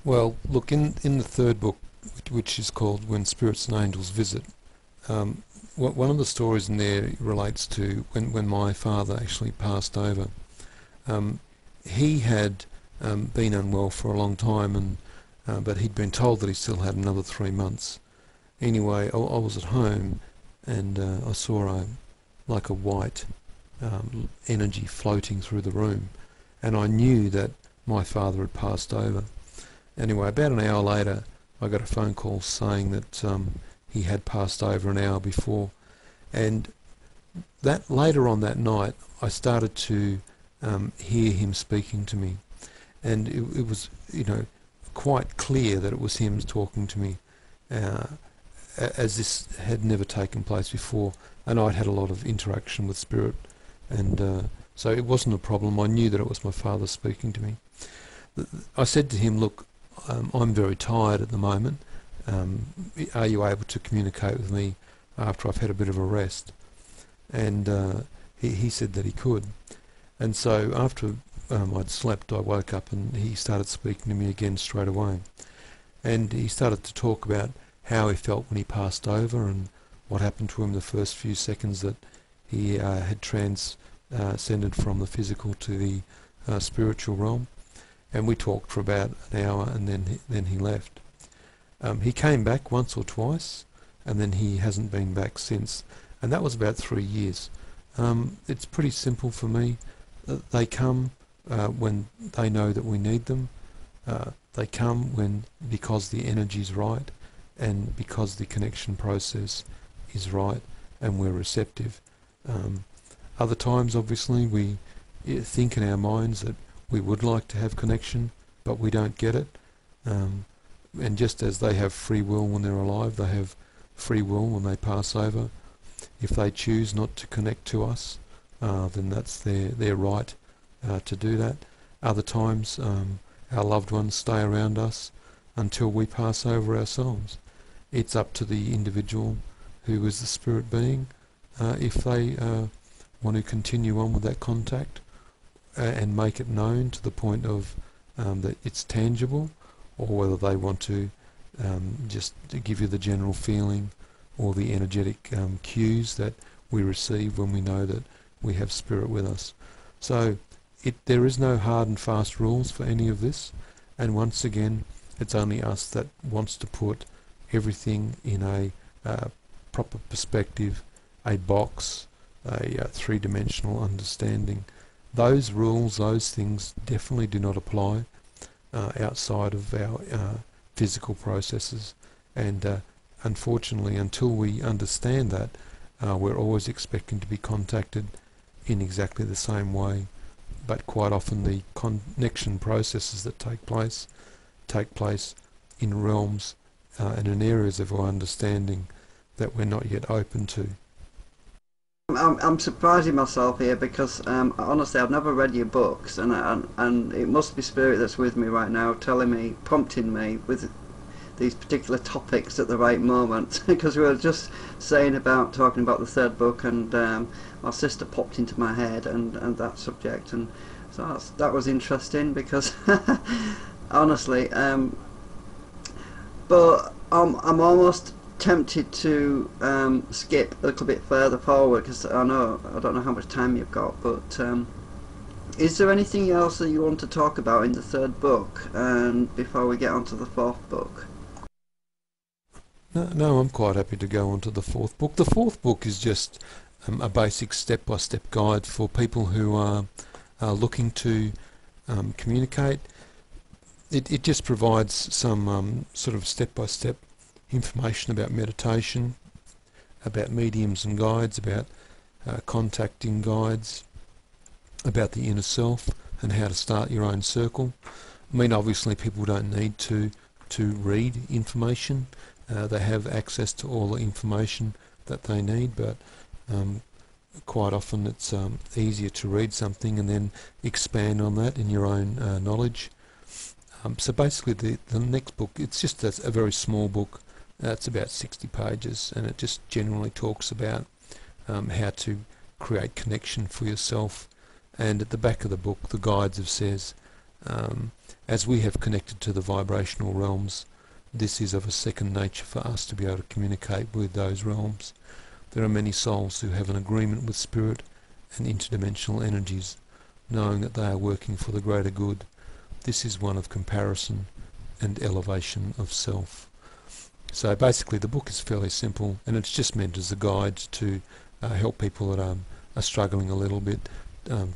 Well, look, in the third book, which is called When Spirits and Angels Visit, um, one of the stories in there relates to when my father actually passed over. Um, he had been unwell for a long time, and but he'd been told that he still had another 3 months. Anyway, I was at home, and I saw like a white energy floating through the room, and I knew that my father had passed over. Anyway, about an hour later, I got a phone call saying that he had passed over an hour before, and that later on that night, I started to hear him speaking to me, and it was, quite clear that it was him talking to me, uh, as this had never taken place before, and I'd had a lot of interaction with spirit, and so it wasn't a problem. I knew that it was my father speaking to me. I said to him, look, I'm very tired at the moment. Are you able to communicate with me after I've had a bit of a rest? And he said that he could. And so after I'd slept, I woke up and he started speaking to me again straight away. And he started to talk about how he felt when he passed over and what happened to him the first few seconds that he had transcended from the physical to the spiritual realm. And we talked for about an hour, and then he left. He came back once or twice, and then he hasn't been back since. And that was about 3 years. It's pretty simple for me. They come when they know that we need them. They come because the energy's right, and because the connection process is right, and we're receptive. Other times, obviously, we think in our minds that we would like to have connection, but we don't get it. And just as they have free will when they're alive, they have free will when they pass over. If they choose not to connect to us, then that's their right to do that. Other times, our loved ones stay around us until we pass over ourselves. It's up to the individual who is the spirit being if they want to continue on with that contact and make it known to the point of that it's tangible, or whether they want to just to give you the general feeling or the energetic cues that we receive when we know that we have spirit with us. So there is no hard and fast rules for any of this, and once again, it's only us that wants to put everything in a proper perspective, a box, a three-dimensional understanding. Those rules, those things definitely do not apply outside of our physical processes, and unfortunately, until we understand that, we're always expecting to be contacted in exactly the same way. But quite often the connection processes that take place in realms and in areas of our understanding that we're not yet open to. I'm surprising myself here because honestly I've never read your books, and it must be spirit that's with me right now, telling me, prompting me with these particular topics at the right moment. Because we were just talking about the third book, and my sister popped into my head and that subject, and so that was interesting because honestly, but I'm almost tempted to skip a little bit further forward, because I don't know how much time you've got, but is there anything else that you want to talk about in the third book before we get on to the fourth book? No, I'm quite happy to go on to the fourth book. The fourth book is just a basic step-by-step guide for people who are looking to communicate. It just provides some sort of step-by-step information about meditation, about mediums and guides, about contacting guides, about the inner self and how to start your own circle. I mean, obviously people don't need to read information. They have access to all the information that they need, but quite often it's easier to read something and then expand on that in your own knowledge. So basically the next book, it's just a very small book. It's about 60 pages, and it just generally talks about how to create connection for yourself. And at the back of the book, the guides have says as we have connected to the vibrational realms, this is of a second nature for us to be able to communicate with those realms. There are many souls who have an agreement with spirit and interdimensional energies, knowing that they are working for the greater good. This is one of comparison and elevation of self. So basically the book is fairly simple, and it's just meant as a guide to help people that are struggling a little bit,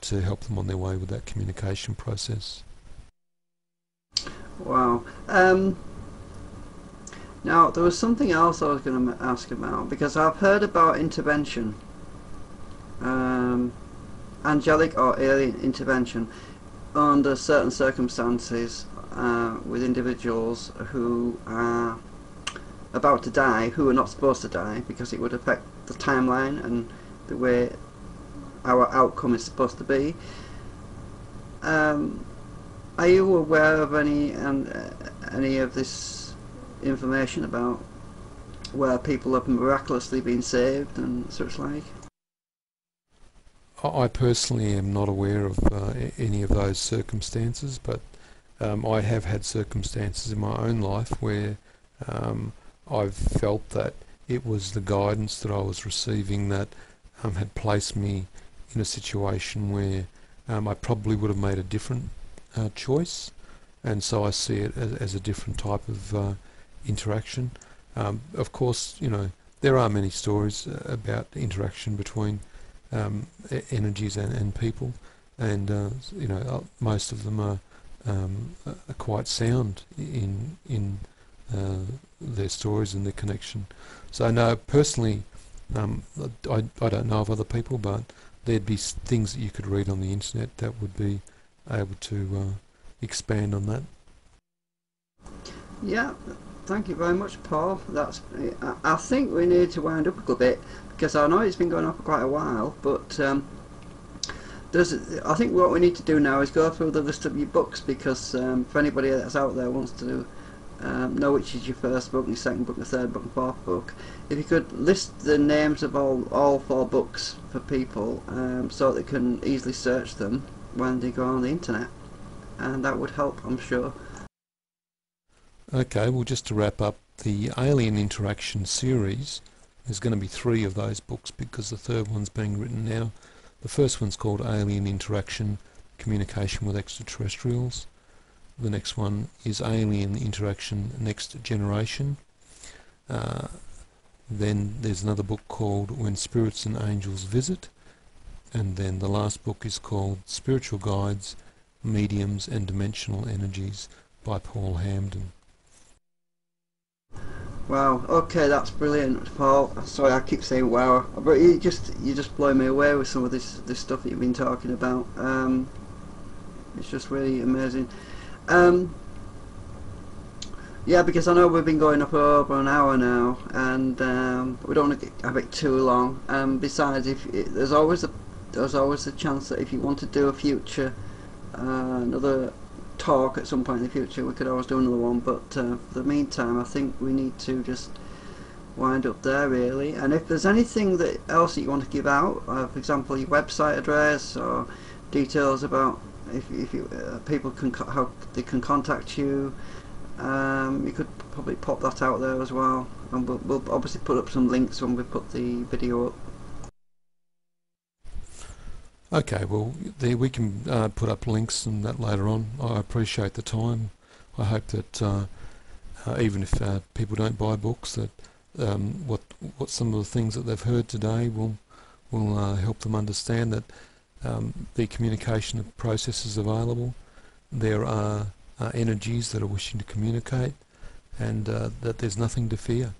to help them on their way with that communication process. Wow. Now, there was something else I was going to ask about, because I've heard about intervention, angelic or alien intervention, under certain circumstances with individuals who are about to die, who are not supposed to die, because it would affect the timeline and the way our outcome is supposed to be. Are you aware of any of this information about where people have miraculously been saved and such like? I personally am not aware of any of those circumstances, but I have had circumstances in my own life where I've felt that it was the guidance that I was receiving that had placed me in a situation where I probably would have made a different choice, and so I see it as a different type of interaction. Of course, you know, there are many stories about interaction between energies and people, and you know, most of them are quite sound in their stories and their connection. So no, personally, I don't know of other people, but there'd be things that you could read on the internet that would be able to expand on that. Yeah, thank you very much, Paul. I think we need to wind up a little bit, because I know it's been going on for quite a while, but I think what we need to do now is go through the list of your books, because for anybody that's out there wants to know which is your first book, your second book, your third book and fourth book, if you could list the names of all 4 books for people, so they can easily search them when they go on the internet, and that would help, I'm sure. Okay, well, just to wrap up, the Alien Interaction series, there's going to be 3 of those books, because the third one's being written now. The first one's called Alien Interaction, Communication with Extraterrestrials. The next one is Alien Interaction, Next Generation. Then there's another book called When Spirits and Angels Visit. And then the last book is called Spiritual Guides, Mediums and Dimensional Energies by Paul Hamden. Wow, okay, that's brilliant, Paul. Sorry, I keep saying wow, but you just blow me away with some of this stuff that you've been talking about. It's just really amazing. Yeah, because I know we've been going up for over an hour now, and we don't want to have it too long. Besides, there's always a chance that if you want to do a future another talk at some point in the future, we could always do another one, but for the meantime I think we need to just wind up there, really. And if there's anything else that you want to give out, for example your website address or details about if people how they can contact you, you could probably pop that out there as well, and we'll obviously put up some links when we put the video up. Okay, well, we can put up links and that later on. I appreciate the time. I hope that even if people don't buy books, that what some of the things that they've heard today will help them understand that the communication process is available. There are energies that are wishing to communicate, and that there's nothing to fear.